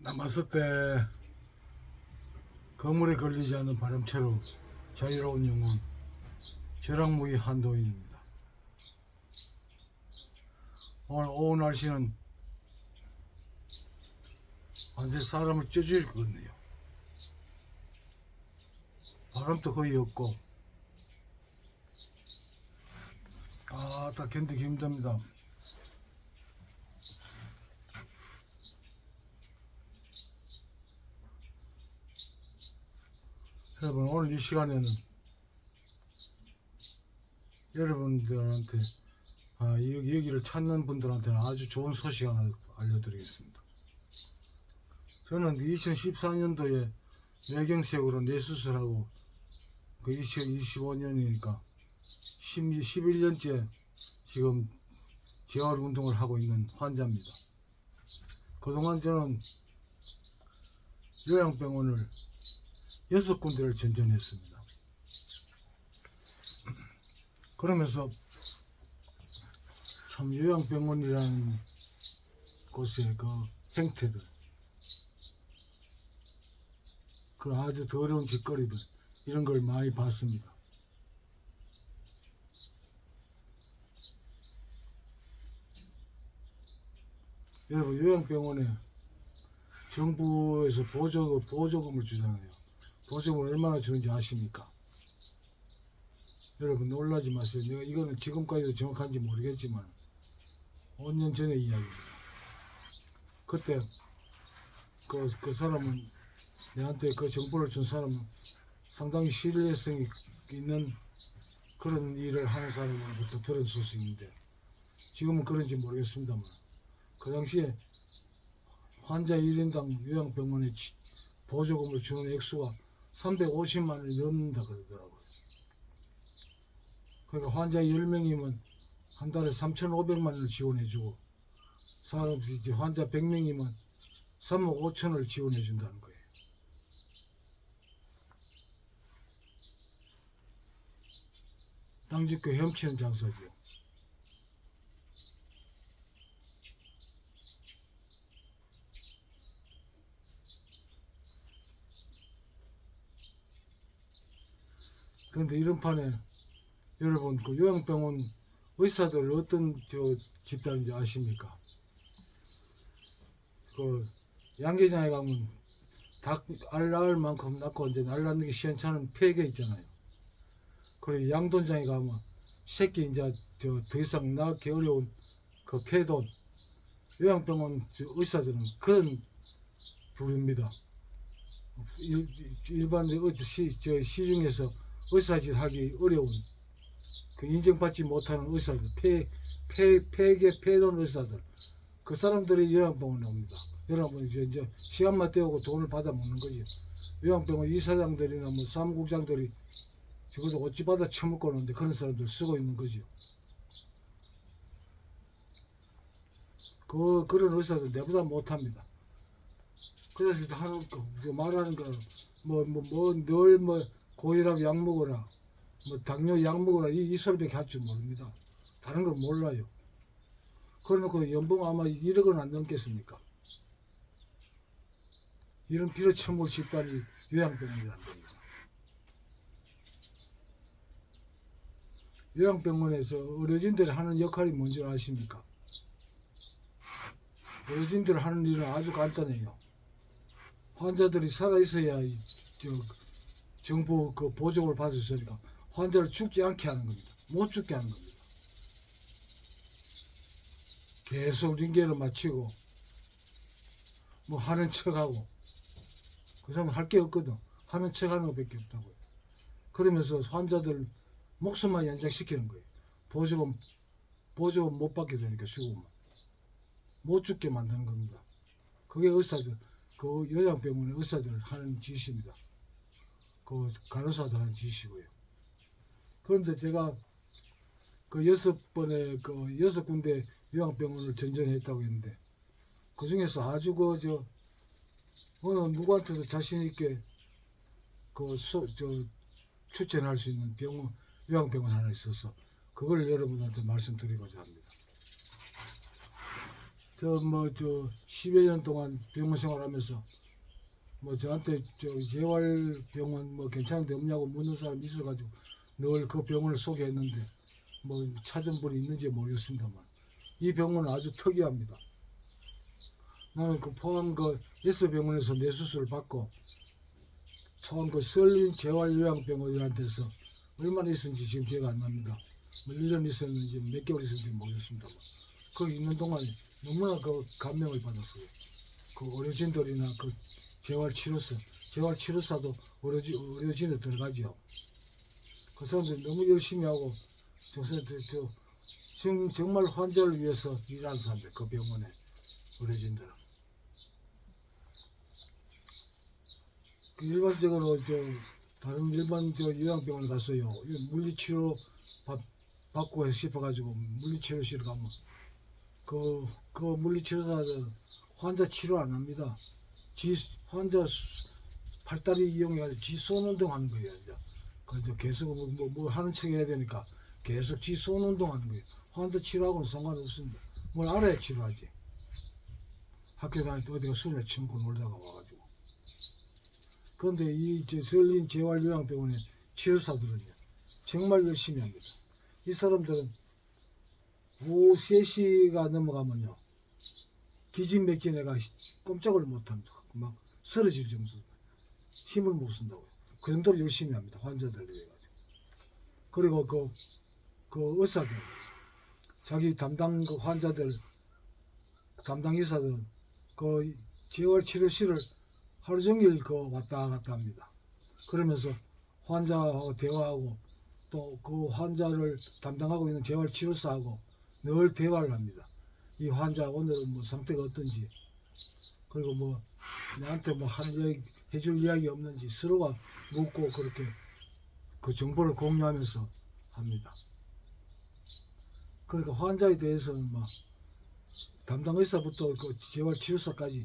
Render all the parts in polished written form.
남았을 때 거물에 걸리지 않는 바람처럼 자유로운 영혼 벼락무의 한도인입니다. 오늘 오후 날씨는 완전 사람을 쪄줄 것 같네요. 바람도 거의 없고 딱 견디기 힘듭니다. 여러분, 오늘 이 시간에는 여러분들한테 여기를 찾는 분들한테는 아주 좋은 소식 하나 알려드리겠습니다. 저는 2014년도에 뇌경색으로 뇌수술하고 2025년이니까 11년째 지금 재활 운동을 하고 있는 환자입니다. 그동안 저는 요양병원을 6군데를 전전했습니다. 그러면서 참 요양병원이라는 곳의 그 행태들, 그 아주 더러운 짓거리들, 이런 걸 많이 봤습니다. 여러분, 요양병원에 정부에서 보조금을 주잖아요. 보조금을 얼마나 주는지 아십니까? 여러분, 놀라지 마세요. 내가 이거는 지금까지도 정확한지 모르겠지만 5년 전의 이야기입니다. 그때 그 사람은, 내한테 그 정보를 준 사람은 상당히 신뢰성이 있는 그런 일을 하는 사람으로부터 들은 소식인데, 지금은 그런지 모르겠습니다만, 그 당시에 환자 1인당 요양병원에 보조금을 주는 액수가 350만 원이 넘는다 그러더라고요. 그러니까 환자 10명이면 한 달에 3,500만 원을 지원해주고, 환자 100명이면 3억 5천을 지원해준다는 거예요. 땅짓고 헤엄치는 장사죠. 그런데 이런 판에 여러분, 그 요양병원 의사들 어떤 집단인지 아십니까? 그 양계장에 가면 닭 알 낳을 만큼 낳고 이제 알 낳는 게 시원찮은 폐계 있잖아요. 그리고 양돈장에 가면 새끼 이제 더 이상 낳기 어려운 그 폐돈. 요양병원 의사들은 그런 부류입니다. 일반 시중에서 의사짓 하기 어려운, 그 인정받지 못하는 의사들, 폐돈 의사들, 그 사람들이 요양병원에 옵니다. 여러분, 이제 시간만 때우고 돈을 받아 먹는 거지. 요양병원 이사장들이나 뭐 사무국장들이 적어도 어찌 받아 처먹고 오는데 그런 사람들 쓰고 있는 거죠. 그런 의사들 내보다 못합니다. 그래서 하는 거, 말하는 거, 늘 고혈압 약 먹어라, 당뇨 약 먹어라, 이 소리밖에 할 줄 모릅니다. 다른 걸 몰라요. 그러놓고 연봉 아마 1억은 안 넘겠습니까? 이런 피를 처먹을 집단이 요양병원이란 겁니다. 요양병원에서 의료진들이 하는 역할이 뭔지 아십니까? 의료진들이 하는 일은 아주 간단해요. 환자들이 살아있어야 정부 그 보조를 받을 수 있으니까 환자를 죽지 않게 하는 겁니다. 못 죽게 하는 겁니다. 계속 링겔을 맞추고 뭐 하는 척하고, 그 사람은 할 게 없거든. 하는 척하는 것밖에 없다고요. 그러면서 환자들 목숨만 연장시키는 거예요. 보조금 못 받게 되니까 죽으면 못 죽게 만드는 겁니다. 그게 의사들, 그 요양병원의 의사들 하는 짓입니다. 그 간호사들 하는 짓이고요. 그런데 제가 그 6군데 요양병원을 전전했다고 했는데, 그 중에서 아주 어느 누구한테도 자신있게 추천할 수 있는 요양병원 하나 있어서 그걸 여러분한테 말씀드리고자 합니다. 저 10여 년 동안 병원 생활하면서 뭐 저한테 저 재활병원 뭐 괜찮은 데 없냐고 묻는 사람 있어가지고 늘 그 병원을 소개했는데 뭐 찾은 분이 있는지 모르겠습니다만 이 병원은 아주 특이합니다. 나는 그 포항 그 S병원에서 뇌수술을 받고 포항 그 설린 재활요양병원한테서 얼마나 있었는지 지금 기억 안 납니다. 뭐 1년 있었는지 몇 개월 있었는지 모르겠습니다만 거기 있는 동안에 너무나 그 감명을 받았어요. 그 의료진들이나 그 재활치료사도 의료진에 들어가죠. 그 사람들이 너무 열심히 하고 정말 환자를 위해서 일하는 사람들, 그 병원에 의료진들은. 그 일반적으로 다른 일반 요양병원 가서요, 물리치료 받고 싶어가지고 물리치료실 가면 그 물리치료사들 환자 치료 안 합니다. 환자 팔다리 이용해가지고 손 운동하는 거예요. 이제 계속 뭐 하는 척 해야 되니까 계속 손 운동하는 거예요. 환자 치료하고는 상관없습니다. 뭘 알아야 치료하지. 학교 다닐 때 어디가 술에 처먹고 놀다가 와가지고. 그런데 이 설린 재활요양병원의 치료사들은요, 정말 열심히 합니다. 이 사람들은 오후 3시가 넘어가면요, 기진맥진 애가 꼼짝을 못합니다. 막 쓰러질 정도 힘을 못 쓴다고요. 그 정도로 열심히 합니다. 환자들 위해 가지고. 그리고 그 의사들, 자기 담당 그 환자들, 담당 의사들은 그 재활치료실을 하루 종일 왔다 갔다 합니다. 그러면서 환자하고 대화하고 또 그 환자를 담당하고 있는 재활치료사하고 늘 대화를 합니다. 이 환자 오늘은 뭐 상태가 어떤지, 그리고 뭐 나한테 뭐 해줄 이야기 없는지 서로가 묻고 그렇게 그 정보를 공유하면서 합니다. 그러니까 환자에 대해서는 막 담당 의사부터 그 재활치료사까지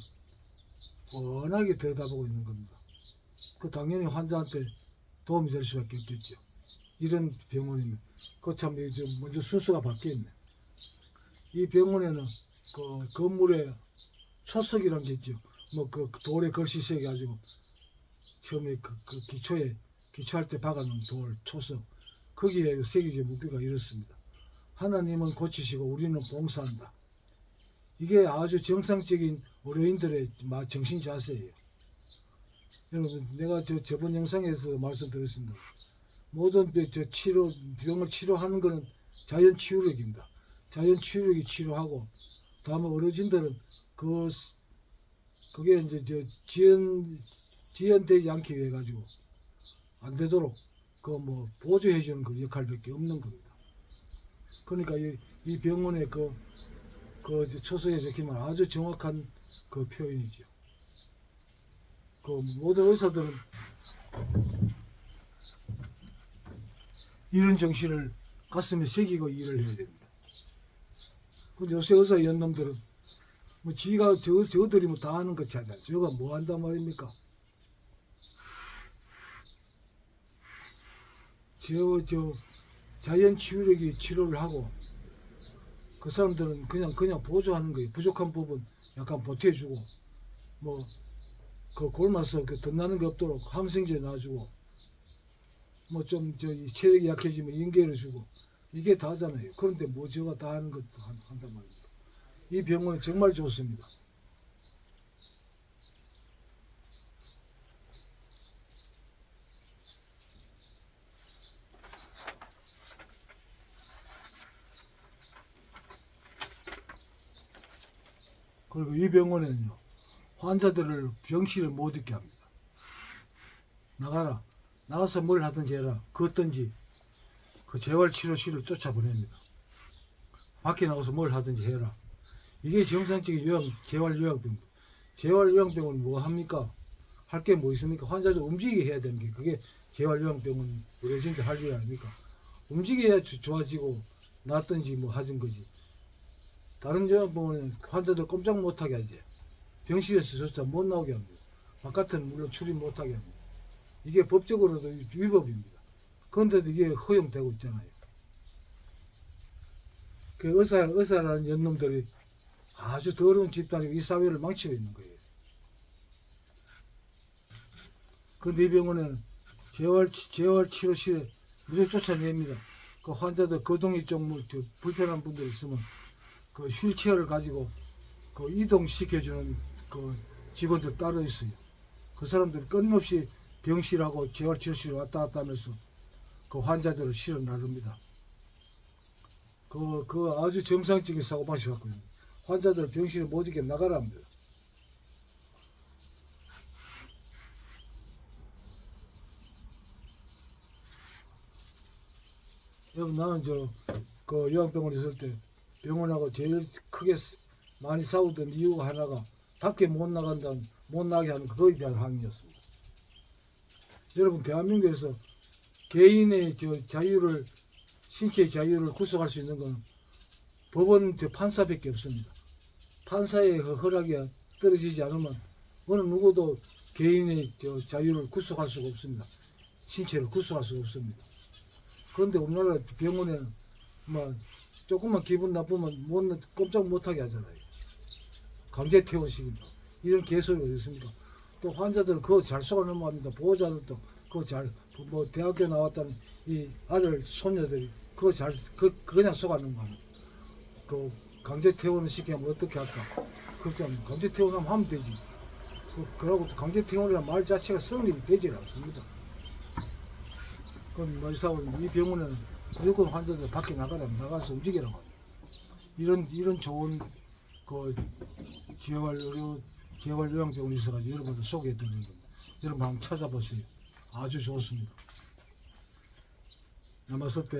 워낙에 들여다보고 있는 겁니다. 그 당연히 환자한테 도움이 될 수밖에 없겠죠. 이런 병원이면. 그 참 먼저 순서가 바뀌었네. 이 병원에는 그 건물에 초석이란 게 있죠. 뭐 그 돌에 글씨 새겨가지고 처음에 그 기초할 때 박아놓은 돌 초석, 거기에 새겨진 문구가 이렇습니다. 하나님은 고치시고 우리는 봉사한다. 이게 아주 정상적인 의료인들의 정신 자세예요. 여러분, 내가 저번 영상에서 말씀드렸습니다. 모든 병을 치료하는 것은 자연 치유력입니다. 자연 치유력이 치료하고, 다음에 의료진들은 그게 이제 지연되지 않기 위해 가지고 안 되도록 뭐 보조해 주는 그 역할밖에 없는 겁니다. 그러니까 이 병원의 그 초석에 적힌 아주 정확한 그 표현이죠. 그 모든 의사들은 이런 정신을 가슴에 새기고 일을 해야 됩니다. 근데 요새 의사 연놈들은 뭐 저들이 뭐 다 하는 것이 아니라 저가 뭐 한단 말입니까? 자연 치유력이 치료를 하고, 그 사람들은 그냥 보조하는 거예요. 부족한 부분 약간 보태주고, 뭐 그 굶어서 덧나는 게 없도록 항생제 놔주고, 뭐 좀 체력이 약해지면 인계를 주고, 이게 다잖아요. 그런데 뭐 저가 다 하는 것도 한단 말입니다. 이 병원은 정말 좋습니다. 그리고 이 병원에는요, 환자들을 병실에 못 있게 합니다. 나가서 뭘 하든지 해라. 그 어떤지 그 재활치료실을 쫓아보냅니다. 밖에 나가서 뭘 하든지 해라. 이게 정상적인 재활요양병입니다. 재활요양병은 뭐 합니까? 할 게 뭐 있습니까? 환자들 움직이게 해야 되는 게 그게 재활요양병은 의료진들 할 일 아닙니까? 움직여야 좋아지고 낫든지 뭐 하는 거지. 다른 요양병원은 환자들 꼼짝 못하게 하지. 병실에서 조차 못 나오게 합니다. 바깥은 물론 출입 못하게 합니다. 이게 법적으로도 위법입니다. 그런데도 이게 허용되고 있잖아요. 그 의사라는 연놈들이 아주 더러운 집단이 이 사회를 망치고 있는 거예요. 그런데 이 병원에는 재활치료실에 무조건 쫓아냅니다. 그 환자들 거동이 좀 불편한 분들 있으면 그 휠체어를 가지고 그 이동시켜주는 그 직원들 따로 있어요. 그 사람들 끊임없이 병실하고 재활치료실 왔다 갔다 하면서 그 환자들을 실어 나릅니다. 그 아주 정상적인 사고방식 갖고 있는 환자들 병실에 못 있게 나가라 합니다. 여러분, 나는 그 요양병원에 있을 때 병원하고 제일 크게 많이 싸우던 이유가 하나가 밖에 못 나게 하는 그거에 대한 항의였습니다. 여러분, 대한민국에서 개인의 자유를, 신체의 자유를 구속할 수 있는 건 법원 판사밖에 없습니다. 판사의 그 허락이 떨어지지 않으면 어느 누구도 개인의 자유를 구속할 수가 없습니다. 신체를 구속할 수가 없습니다. 그런데 우리나라 병원에는 뭐 조금만 기분 나쁘면 꼼짝 못하게 하잖아요. 강제 퇴원식입니다. 이런 개소리가 있습니까? 또 환자들은 그거 잘 속아 넘어갑니다. 보호자들도 그거 뭐 대학교 나왔다는 이 아들 손녀들이 그거 그냥 속아 넘어갑니다. 그 강제 퇴원을 시키면 어떻게 할까? 그렇지 않습니까? 강제 퇴원하면 하면 되지. 그러고 강제 퇴원이라는 말 자체가 성립이 되지 않습니다. 그럼 말사원 이 병원에는 무조건 환자들 밖에 나가서 움직이라고 합니다. 이런 좋은 그 재활요양병원이 있어가지고 여러분들 소개해드리는 겁니다. 여러분 한번 찾아보세요. 아주 좋습니다. 남았을 때